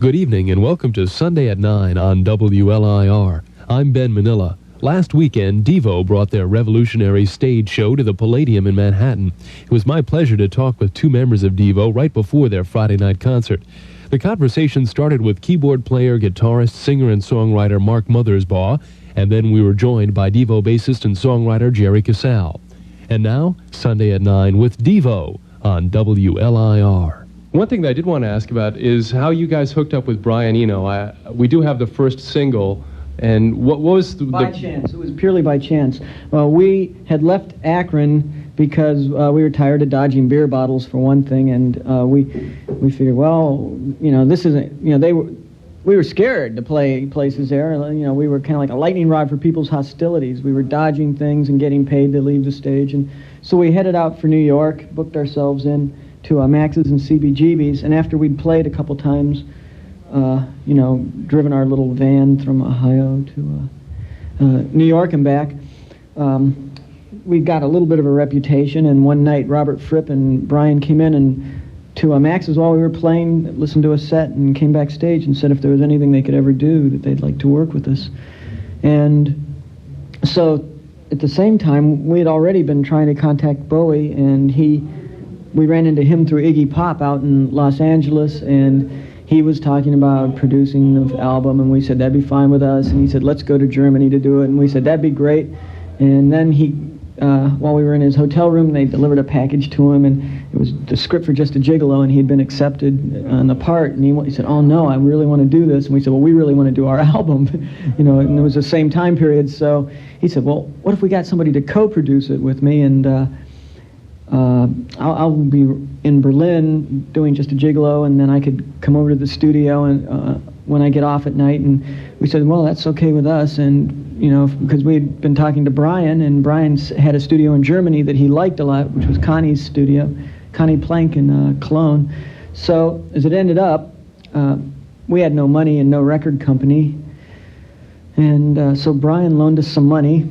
Good evening and welcome to Sunday at 9 on WLIR. I'm Ben Manila. Last weekend, DEVO brought their revolutionary stage show to the Palladium in Manhattan. It was my pleasure to talk with two members of DEVO right before their Friday night concert. The conversation started with keyboard player, guitarist, singer, and songwriter Mark Mothersbaugh, and then we were joined by DEVO bassist and songwriter Jerry Casale. And now, Sunday at 9 with DEVO on WLIR. One thing that I did want to ask about is how you guys hooked up with Brian Eno. We do have the first single, and what was by chance. It was purely by chance. We had left Akron because we were tired of dodging beer bottles, for one thing, and we figured, well, this isn't, we were scared to play places there. We were kind of like a lightning rod for people's hostilities. We were dodging things and getting paid to leave the stage, and so we headed out for New York, booked ourselves in to Max's and CBGB's, and after we'd played a couple times, driven our little van from Ohio to New York and back, we got a little bit of a reputation, and one night Robert Fripp and Brian came in and to Max's while we were playing, listened to a set, and came backstage and said if there was anything they could ever do that they'd like to work with us. And so at the same time, we had already been trying to contact Bowie, and we ran into him through Iggy Pop out in Los Angeles, and he was talking about producing the album, and we said that'd be fine with us, and he said let's go to Germany to do it, and we said that'd be great. And then he, while we were in his hotel room, they delivered a package to him, and it was the script for Just a Gigolo, and he'd been accepted on the part, and he said, oh no, I really want to do this, and we said, well, we really want to do our album, and it was the same time period, so he said, well, what if we got somebody to co-produce it with me, and I'll be in Berlin doing Just a Gigolo, and then I could come over to the studio and when I get off at night. And we said, well, that's okay with us. And because we had been talking to Brian, and Brian had a studio in Germany that he liked a lot, which was Connie's studio, Connie Plank in Cologne. So as it ended up, we had no money and no record company, and so Brian loaned us some money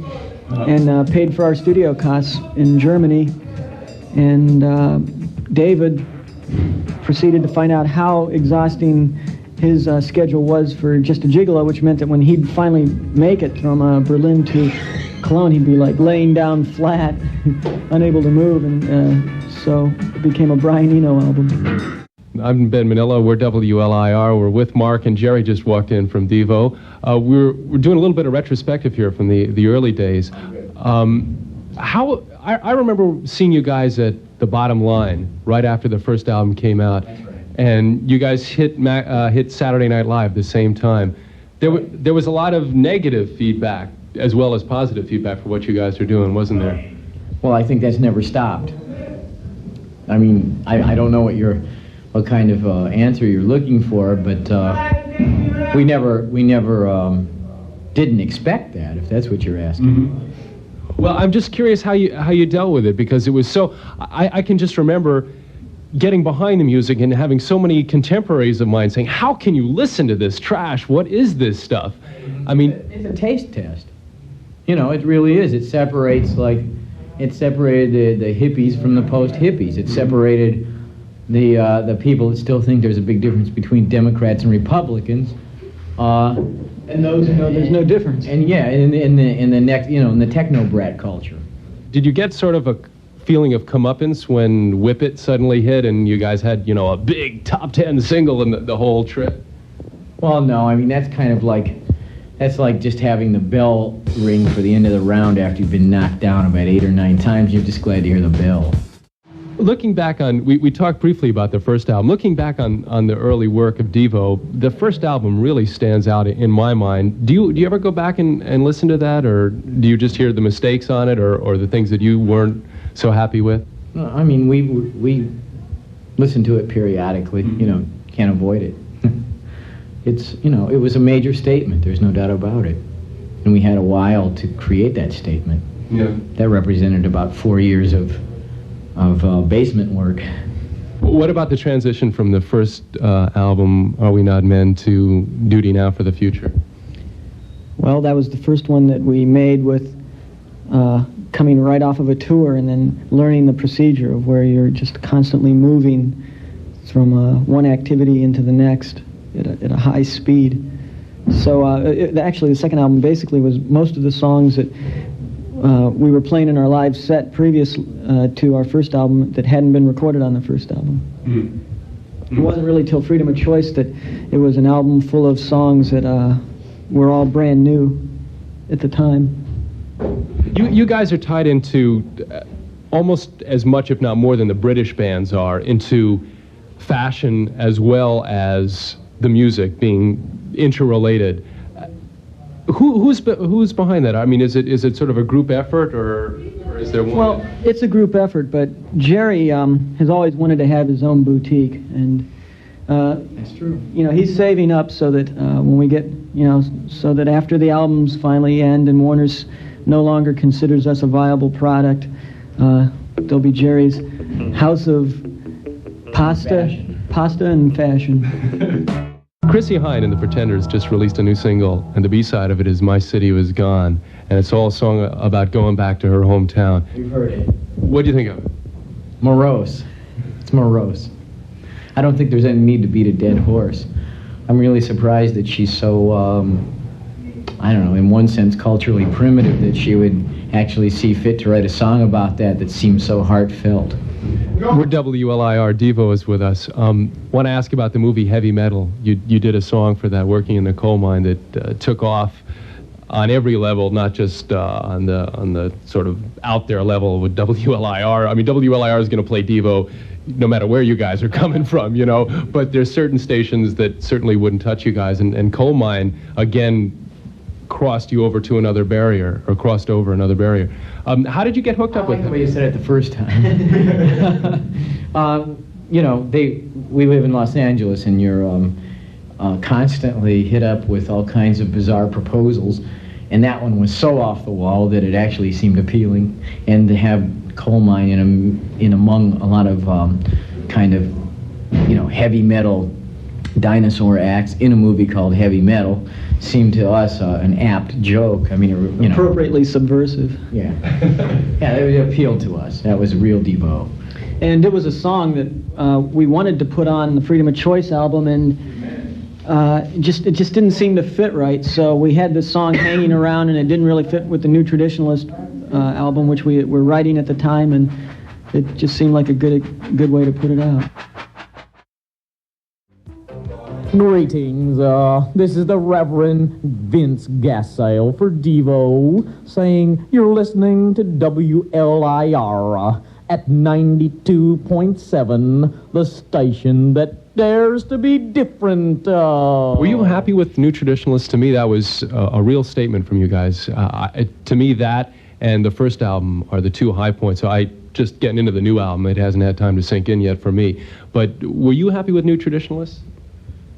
and paid for our studio costs in Germany. And David proceeded to find out how exhausting his schedule was for Just a Gigolo, which meant that when he'd finally make it from Berlin to Cologne, he'd be like laying down flat, unable to move, and so it became a Brian Eno album. I'm Ben Manila. We're WLIR. We're with Mark, and Jerry just walked in from DEVO. We're doing a little bit of retrospective here from the early days. I remember seeing you guys at the Bottom Line right after the first album came out. That's right. And you guys hit Saturday Night Live the same time. There was a lot of negative feedback as well as positive feedback for what you guys are doing, wasn't there? Well, I think that's never stopped. I mean, I don't know what kind of answer you're looking for, but we never didn't expect that, if that's what you're asking. Mm-hmm. Well, I'm just curious how you dealt with it, because it was so. I can just remember getting behind the music and having so many contemporaries of mine saying, "How can you listen to this trash? What is this stuff?" I mean, it's a taste test. It really is. It separated the hippies from the post-hippies. It separated the people that still think there's a big difference between Democrats and Republicans. And those who know there's no difference. And yeah, in the techno brat culture. Did you get sort of a feeling of comeuppance when Whip It suddenly hit and you guys had, a big top 10 single in the whole trip? Well, no, I mean, that's like just having the bell ring for the end of the round after you've been knocked down about 8 or 9 times. You're just glad to hear the bell. Looking back on, we talked briefly about the first album. Looking back on the early work of DEVO, the first album really stands out in my mind. Do you ever go back and listen to that, or do you just hear the mistakes on it, or the things that you weren't so happy with? No, I mean, we listen to it periodically. Can't avoid it. It was a major statement. There's no doubt about it, and we had a while to create that statement. Yeah. That represented about 4 years of basement work. What about the transition from the first album, Are We Not Men, to Duty Now for the Future? Well, that was the first one that we made with coming right off of a tour and then learning the procedure of where you're just constantly moving from one activity into the next. at a high speed. So actually, the second album basically was most of the songs that we were playing in our live set previous to our first album that hadn't been recorded on the first album. It wasn't really till Freedom of Choice that it was an album full of songs that were all brand new at the time. You guys are tied into almost as much, if not more, than the British bands are, into fashion as well as the music being interrelated. Who's behind that? I mean, is it sort of a group effort, or is there one? Well, it's a group effort, but Jerry has always wanted to have his own boutique, and That's true. He's saving up so that when we get, so that after the albums finally end and Warner's no longer considers us a viable product, there'll be Jerry's house of pasta and fashion. Chrissie Hynde and the Pretenders just released a new single, and the B-side of it is My City Was Gone, and it's all a song about going back to her hometown. We've heard it. What do you think of it? Morose. It's morose. I don't think there's any need to beat a dead horse. I'm really surprised that she's so, I don't know, in one sense culturally primitive, that she would actually see fit to write a song about that seems so heartfelt. We're WLIR. DEVO is with us. Want to ask about the movie Heavy Metal. You did a song for that, working in the coal mine, that took off on every level, not just on the sort of out there level with WLIR. I mean, WLIR is going to play DEVO no matter where you guys are coming from, but there's certain stations that certainly wouldn't touch you guys, and coal mine, again, crossed you over to another barrier, or crossed over another barrier. How did you get hooked up with them? I like the way you said it the first time. We live in Los Angeles, and you're constantly hit up with all kinds of bizarre proposals, and that one was so off the wall that it actually seemed appealing. And to have coal mine in among a lot of heavy metal dinosaur acts in a movie called Heavy Metal seemed to us an apt joke. I mean, appropriately subversive. Yeah, it appealed to us. That was real DEVO. And it was a song that we wanted to put on the Freedom of Choice album, and it just didn't seem to fit right. So we had this song hanging around, and it didn't really fit with the New Traditionalist album, which we were writing at the time, and it just seemed like a good way to put it out. Greetings, this is the Reverend Vince Casale for DEVO, saying you're listening to WLIR at 92.7, the station that dares to be different. Were you happy with New Traditionalists? To me, that was a real statement from you guys. To me, that and the first album are the two high points. So just getting into the new album, it hasn't had time to sink in yet for me. But were you happy with New Traditionalists?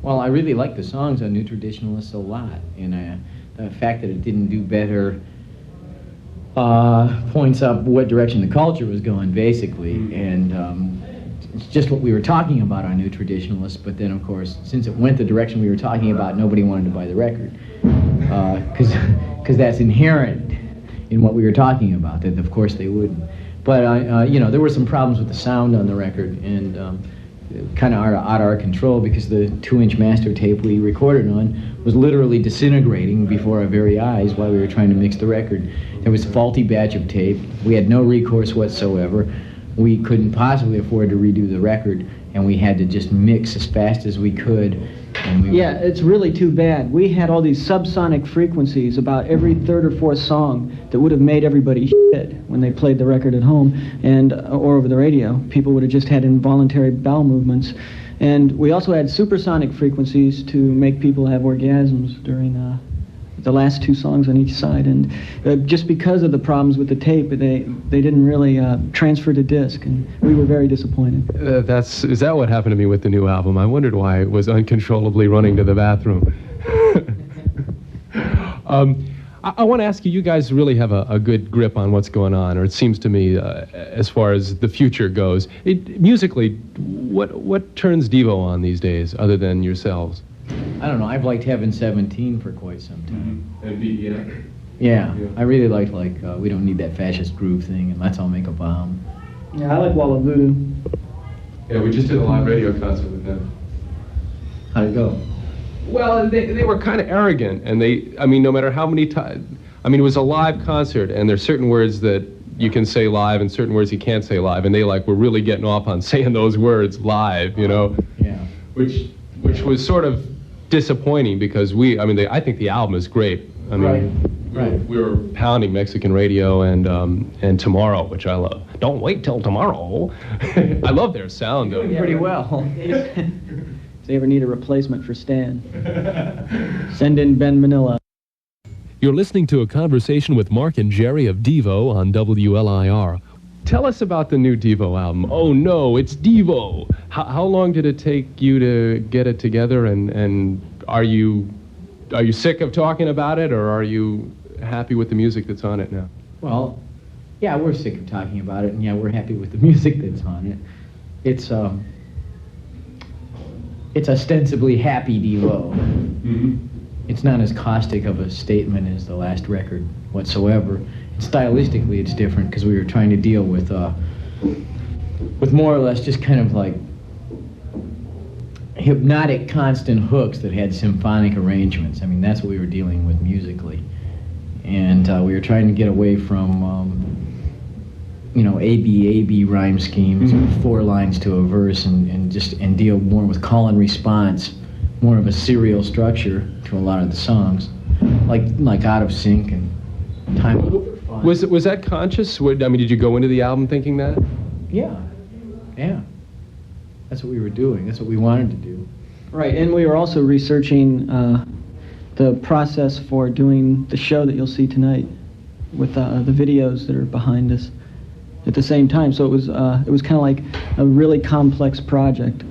Well, I really like the songs on New Traditionalists a lot, and the fact that it didn't do better points up what direction the culture was going, basically, and it's just what we were talking about on New Traditionalists, but then, of course, since it went the direction we were talking about, nobody wanted to buy the record, because that's inherent in what we were talking about, that of course they wouldn't. But, there were some problems with the sound on the record, and kind of out of our control, because the 2-inch master tape we recorded on was literally disintegrating before our very eyes while we were trying to mix the record. There was a faulty batch of tape. We had no recourse whatsoever. We couldn't possibly afford to redo the record, and we had to just mix as fast as we could. And it's really too bad. We had all these subsonic frequencies about every third or fourth song that would have made everybody shit when they played the record at home and or over the radio. People would have just had involuntary bowel movements. And we also had supersonic frequencies to make people have orgasms during the last two songs on each side. And just because of the problems with the tape, they didn't really transfer to disc, and we were very disappointed. Is that what happened to me with the new album? I wondered why it was uncontrollably running to the bathroom. I want to ask you guys really have a good grip on what's going on, or it seems to me, as far as the future goes. Musically, what turns DEVO on these days, other than yourselves? I don't know. I've liked Heaven 17 for quite some time. And Yeah, I really liked We Don't Need That Fascist Groove thing, and Let's All Make a Bomb. Yeah, I like Wall of Voodoo. Yeah, we just did a live radio concert with them. How'd it go? Well, and they were kind of arrogant, and no matter how many times, it was a live concert, and there's certain words that you can say live and certain words you can't say live, and they were really getting off on saying those words live, Yeah. which was sort of disappointing because I think the album is great. Right. We were pounding Mexican radio and Tomorrow, which I love. Don't wait till tomorrow. I love their sound, though. Pretty well. If they ever need a replacement for Stan, send in Ben Manila. You're listening to a conversation with Mark and Jerry of DEVO on WLIR. Tell us about the new DEVO album. Oh no, it's DEVO. How long did it take you to get it together, and are you sick of talking about it, or are you happy with the music that's on it now? Well, yeah, we're sick of talking about it, and yeah, we're happy with the music that's on it. It's ostensibly happy DEVO. Mm-hmm. It's not as caustic of a statement as the last record whatsoever. And stylistically, it's different because we were trying to deal with more or less just kind of like hypnotic constant hooks that had symphonic arrangements. That's what we were dealing with musically. And we were trying to get away from, A-B rhyme schemes, Mm-hmm. 4 lines to a verse, and deal more with call and response, more of a serial structure to a lot of the songs, like Out of Sync and Time Over Fun. Was that conscious? Did you go into the album thinking that? Yeah. That's what we were doing. That's what we wanted to do. Right, and we were also researching the process for doing the show that you'll see tonight with the videos that are behind us at the same time. So it was kind of like a really complex project.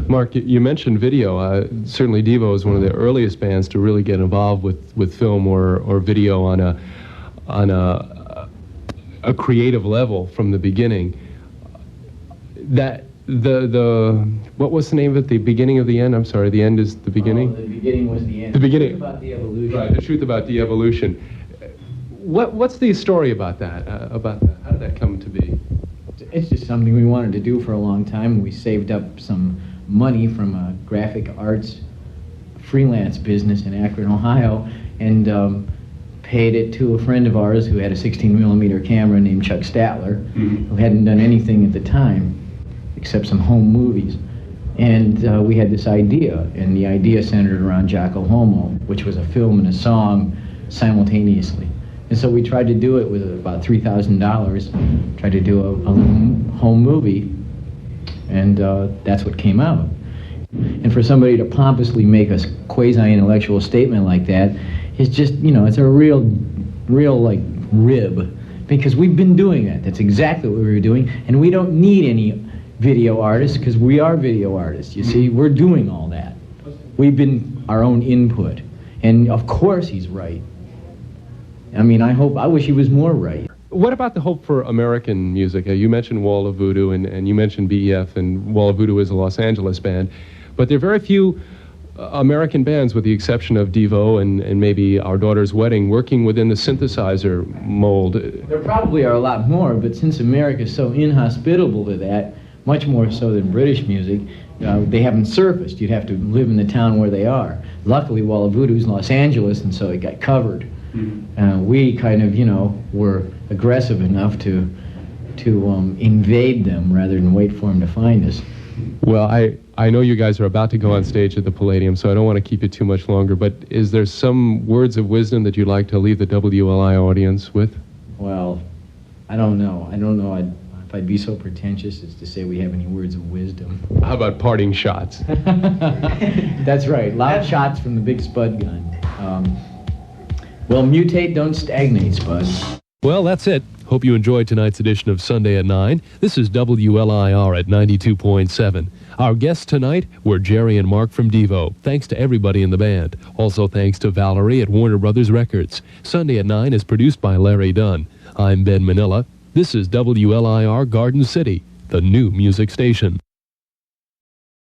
Mark, you mentioned video. Certainly DEVO is one of the earliest bands to really get involved with film or video on a creative level from the beginning. That what was the name of it? The beginning of the end? I'm sorry, the end is the beginning? The beginning was the end. The beginning. About the evolution. Right, the truth about the evolution. What's the story about that? How did that come to be? It's just something we wanted to do for a long time. We saved up some money from a graphic arts freelance business in Akron, Ohio, and paid it to a friend of ours who had a 16mm camera named Chuck Statler, who hadn't done anything at the time except some home movies. And we had this idea, and the idea centered around Jocko Homo, which was a film and a song simultaneously. And so we tried to do it with about $3,000, tried to do a home movie, and that's what came out. And for somebody to pompously make a quasi-intellectual statement like that is just, it's a real like rib, because we've been doing that. That's exactly what we were doing, and we don't need any video artists because we are video artists. You see, we're doing all that. We've been our own input, and of course he's right. I wish he was more right. What about the hope for American music? You mentioned Wall of Voodoo, and you mentioned BEF, and Wall of Voodoo is a Los Angeles band, but there are very few American bands, with the exception of DEVO and maybe Our Daughter's Wedding, working within the synthesizer mold. There probably are a lot more, but since America is so inhospitable to that, much more so than British music, they haven't surfaced. You'd have to live in the town where they are. Luckily, Wall of Voodoo's in Los Angeles, and so it got covered. We kind of, were aggressive enough to invade them rather than wait for them to find us. Well, I know you guys are about to go on stage at the Palladium, so I don't want to keep you too much longer, but is there some words of wisdom that you'd like to leave the WLI audience with? Well, I don't know. If I'd be so pretentious as to say we have any words of wisdom. How about parting shots? That's right. Loud shots from the big Spud gun. Well, mutate, don't stagnate, Spud. Well, that's it. Hope you enjoyed tonight's edition of Sunday at 9. This is WLIR at 92.7. Our guests tonight were Jerry and Mark from DEVO. Thanks to everybody in the band. Also thanks to Valerie at Warner Brothers Records. Sunday at 9 is produced by Larry Dunn. I'm Ben Manila. This is WLIR Garden City, the new music station.